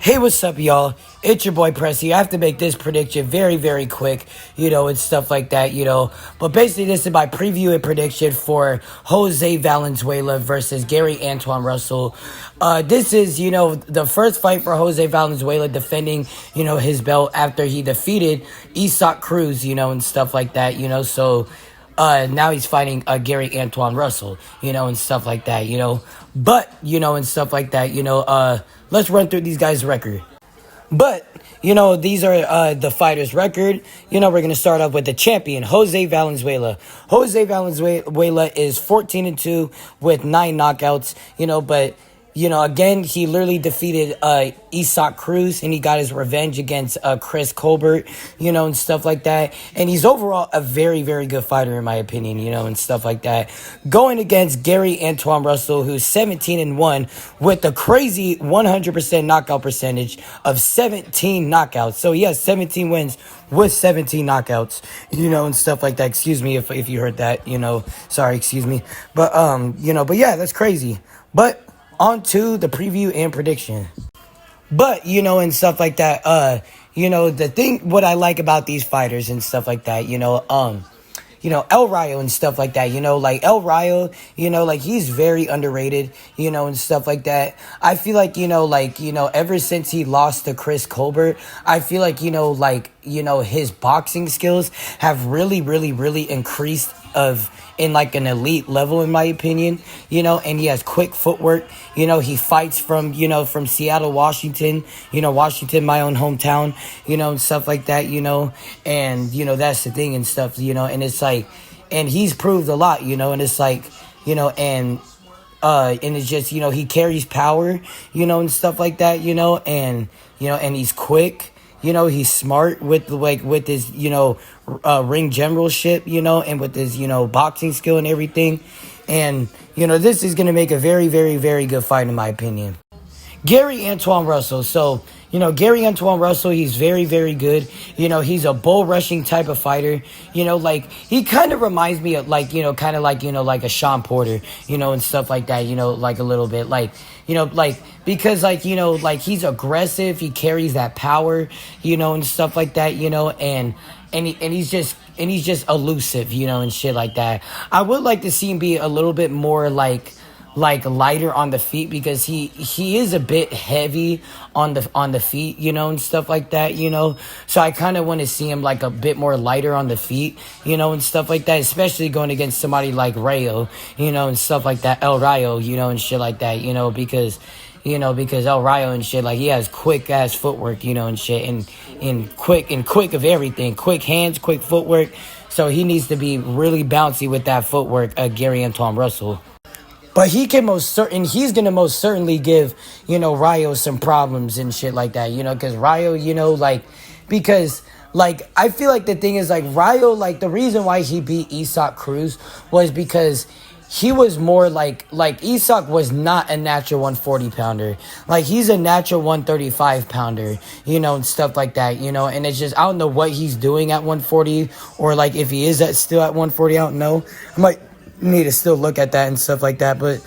Hey, what's up, y'all? It's your boy Pressy. I have to make this prediction very, very quick, and stuff like that. But basically, this is my preview and prediction for Jose Valenzuela versus Gary Antuanne Russell. This is, the first fight for Jose Valenzuela defending, his belt after he defeated Isaac Cruz, and stuff like that. So now he's fighting Gary Antuanne Russell, and stuff like that. But, and stuff like that, let's run through these guys' record. But, these are the fighters' record. We're going to start off with the champion, Jose Valenzuela. Jose Valenzuela is 14-2 with 9 knockouts, but again, he literally defeated Isaac Cruz, and he got his revenge against Chris Colbert, and stuff like that. And he's overall a very, very good fighter, in my opinion, and stuff like that. Going against Gary Antuanne Russell, who's 17-1 with a crazy 100% knockout percentage of 17 knockouts. So he has 17 wins with 17 knockouts, and stuff like that. Excuse me if you heard that, sorry, excuse me. But, but yeah, that's crazy. But on to the preview and prediction. But, and stuff like that, the thing, what I like about these fighters and stuff like that, El Rayo and stuff like that, like El Rayo, like he's very underrated, and stuff like that. I feel like, ever since he lost to Chris Colbert, I feel like, his boxing skills have really, really, really increased in like an elite level, in my opinion, and he has quick footwork. He fights from Seattle, Washington, Washington, my own hometown, and stuff like that, and, that's the thing and stuff, and it's like, and he's proved a lot, and it's like, and it's just, he carries power, and stuff like that, and he's quick. He's smart with his, ring generalship, and with his, boxing skill and everything. And, this is going to make a very, very, very good fight, in my opinion. Gary Antuanne Russell. So, Gary Antuanne Russell, he's very, very good. He's a bull rushing type of fighter. Like, he kind of reminds me of, like, kind of like, like a Sean Porter, and stuff like that, like a little bit. Like, because, like, like he's aggressive. He carries that power, and stuff like that, and he's just elusive, and shit like that. I would like to see him be a little bit more like lighter on the feet, because he is a bit heavy on the feet, and stuff like that, so I kind of want to see him like a bit more lighter on the feet, and stuff like that, especially going against somebody like Rayo, and stuff like that, El Rayo, and shit like that, because El Rayo and shit, like, he has quick ass footwork, and shit, and quick of everything, quick hands, quick footwork. So he needs to be really bouncy with that footwork, Gary Antuanne Russell. But he's going to most certainly give, Rayo some problems and shit like that, because Rayo, because, like, I feel like the thing is, like, Rayo, like, the reason why he beat Isaac Cruz was because he was more like Isaac was not a natural 140-pounder. Like, he's a natural 135-pounder, and stuff like that, and it's just, I don't know what he's doing at 140, or, like, if he is still at 140, I don't know. I might need to still look at that and stuff like that, but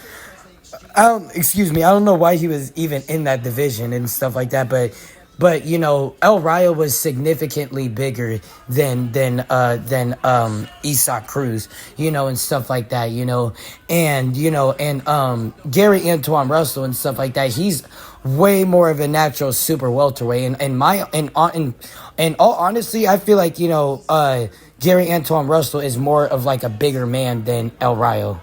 I don't know why he was even in that division and stuff like that, but El Rayo was significantly bigger than Isaac Cruz, and stuff like that, and Gary Antuanne Russell and stuff like that, he's way more of a natural super welterweight, and all honestly, I feel like, Gary Antuanne Russell is more of like a bigger man than El Rayo.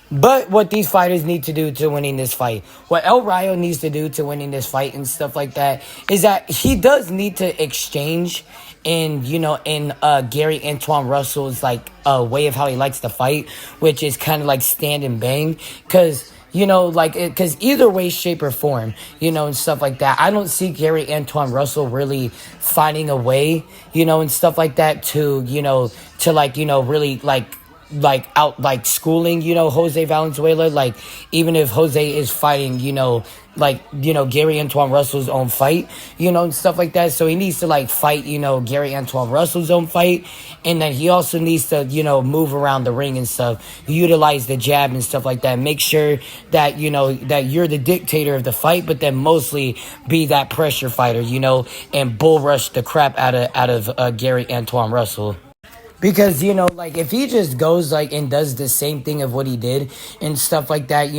But what these fighters need to do to winning this fight, what El Rayo needs to do to winning this fight and stuff like that, is that he does need to exchange in Gary Antuanne Russell's, like, way of how he likes to fight, which is kind of like stand and bang, because because either way, shape, or form, and stuff like that, I don't see Gary Antuanne Russell really finding a way, and stuff like that to, really, like, like schooling, Jose Valenzuela. Like, even if Jose is fighting, Gary Antoine Russell's own fight, and stuff like that. So he needs to like fight, Gary Antoine Russell's own fight. And then he also needs to, move around the ring and stuff, utilize the jab and stuff like that. Make sure that, that you're the dictator of the fight, but then mostly be that pressure fighter, and bull rush the crap out of Gary Antoine Russell. Because, like, if he just goes, like, and does the same thing of what he did and stuff like that,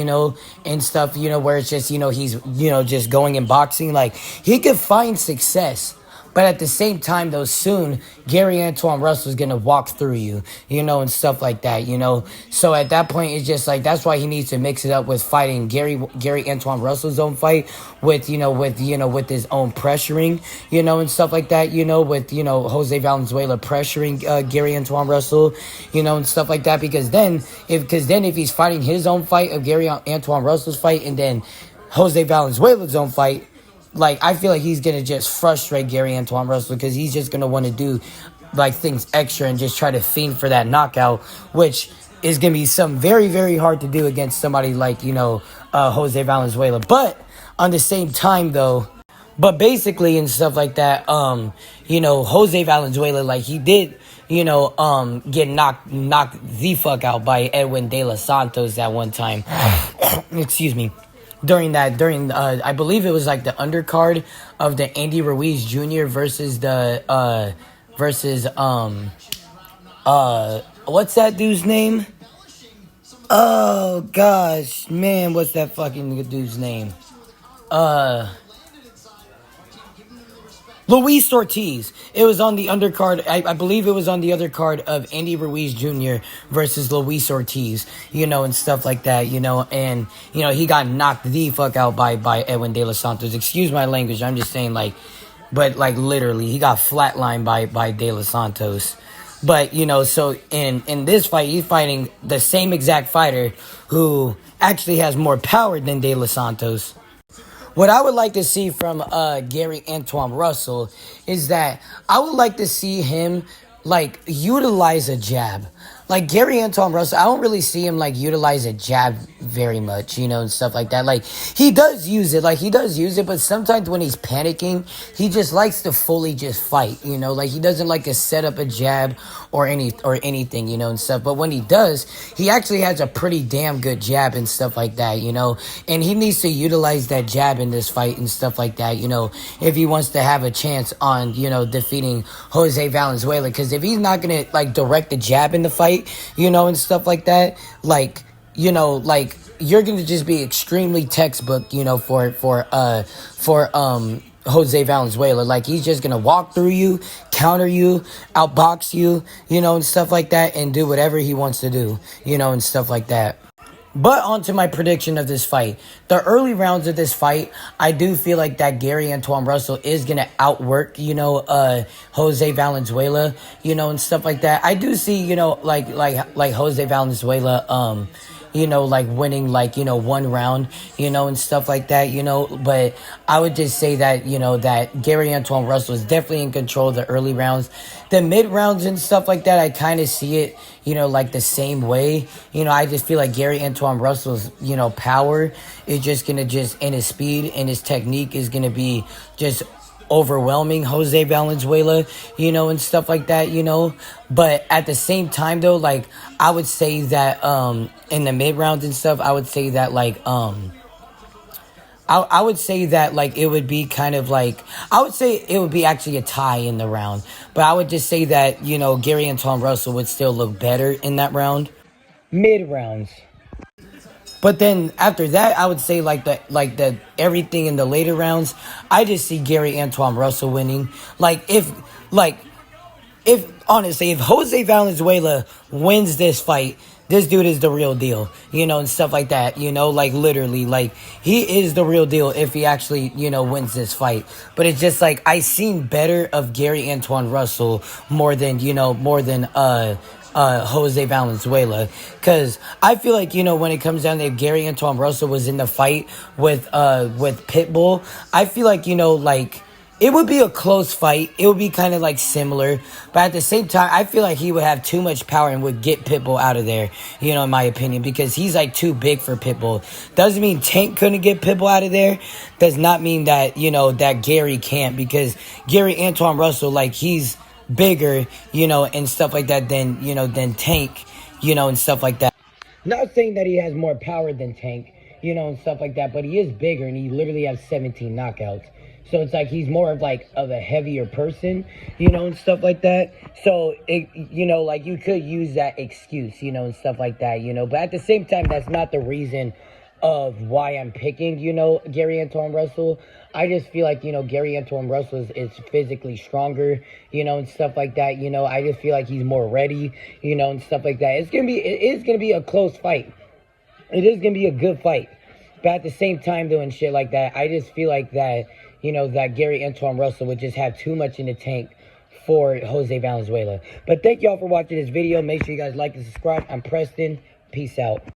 and stuff, where it's just, he's, just going and boxing, like, he could find success. But at the same time, though, soon, Gary Antoine Russell is going to walk through you, and stuff like that, So at that point, it's just like, that's why he needs to mix it up with fighting Gary Antoine Russell's own fight with, with his own pressuring, and stuff like that, with, Jose Valenzuela pressuring Gary Antoine Russell, and stuff like that. Because then if he's fighting his own fight of Gary Antoine Russell's fight and then Jose Valenzuela's own fight, like, I feel like he's going to just frustrate Gary Antoine Russell because he's just going to want to do, like, things extra and just try to fiend for that knockout, which is going to be something very, very hard to do against somebody like, Jose Valenzuela. But on the same time, though, but basically and stuff like that, Jose Valenzuela, like, he did, get knocked the fuck out by Edwin De Los Santos that one time. Excuse me. During I believe it was like the undercard of the Andy Ruiz Jr. versus what's that dude's name? Oh gosh, man, what's that fucking dude's name? Luis Ortiz. It was on the undercard. I believe it was on the undercard of Andy Ruiz Jr. versus Luis Ortiz, and stuff like that, and, he got knocked the fuck out by Edwin De Los Santos. Excuse my language. I'm just saying, like, but, like, literally, he got flatlined by De Los Santos. But, so in this fight, he's fighting the same exact fighter who actually has more power than De Los Santos. What I would like to see from Gary Antoine Russell is that I would like to see him, like, utilize a jab. Like, Gary Antoine Russell, I don't really see him, like, utilize a jab very much, and stuff like that. Like, he does use it, but sometimes when he's panicking, he just likes to fully just fight, Like, he doesn't like to set up a jab or anything, and stuff. But when he does, he actually has a pretty damn good jab and stuff like that, And he needs to utilize that jab in this fight and stuff like that, if he wants to have a chance on, defeating Jose Valenzuela. Because if he's not going to, like, direct the jab in the fight, and stuff like that, like, like, you're going to just be extremely textbook, for Jose Valenzuela. Like, he's just gonna walk through you, counter you, outbox you, and stuff like that, and do whatever he wants to do, and stuff like that. But on to my prediction of this fight. The early rounds of this fight, I do feel like that Gary Antoine Russell is going to outwork, Jose Valenzuela, and stuff like that. I do see, like Jose Valenzuela, like winning, like, one round, and stuff like that, but I would just say that, that Gary Antoine Russell is definitely in control of the early rounds. The mid rounds and stuff like that, I kind of see it, like the same way. I just feel like Gary Antoine Russell's, power is just going to and his speed and his technique is going to be just overwhelming Jose Valenzuela, and stuff like that, But at the same time, though, like, I would say that in the mid rounds and stuff, I would say that, like, I would say that, like, it would be kind of like, I would say it would be actually a tie in the round. But I would just say that, Gary Antoine Russell would still look better in that round. Mid rounds. But then after that, I would say like the everything in the later rounds, I just see Gary Antoine Russell winning. If honestly, if Jose Valenzuela wins this fight, this dude is the real deal, and stuff like that, like, literally, like, he is the real deal if he actually, wins this fight. But it's just like, I seen better of Gary Antoine Russell more than Jose Valenzuela, because I feel like, when it comes down to if Gary Antoine Russell was in the fight with Pitbull, I feel like, It would be a close fight. It would be kind of like similar, but at the same time, I feel like he would have too much power and would get Pitbull out of there. In my opinion, because he's like too big for Pitbull. Doesn't mean Tank couldn't get Pitbull out of there. Does not mean that that Gary can't, because Gary Antuanne Russell, like, he's bigger, and stuff like that than Tank, and stuff like that. Not saying that he has more power than Tank, and stuff like that, but he is bigger and he literally has 17 knockouts. So it's like he's more of a heavier person, and stuff like that. So like, you could use that excuse, and stuff like that, But at the same time, that's not the reason of why I'm picking, Gary Antuanne Russell. I just feel like, Gary Antuanne Russell is physically stronger, and stuff like that. I just feel like he's more ready, and stuff like that. It is gonna be a close fight. It is gonna be a good fight. But at the same time, doing shit like that, I just feel like that, that Gary Antuanne Russell would just have too much in the tank for Jose Valenzuela. But thank y'all for watching this video. Make sure you guys like and subscribe. I'm Preston. Peace out.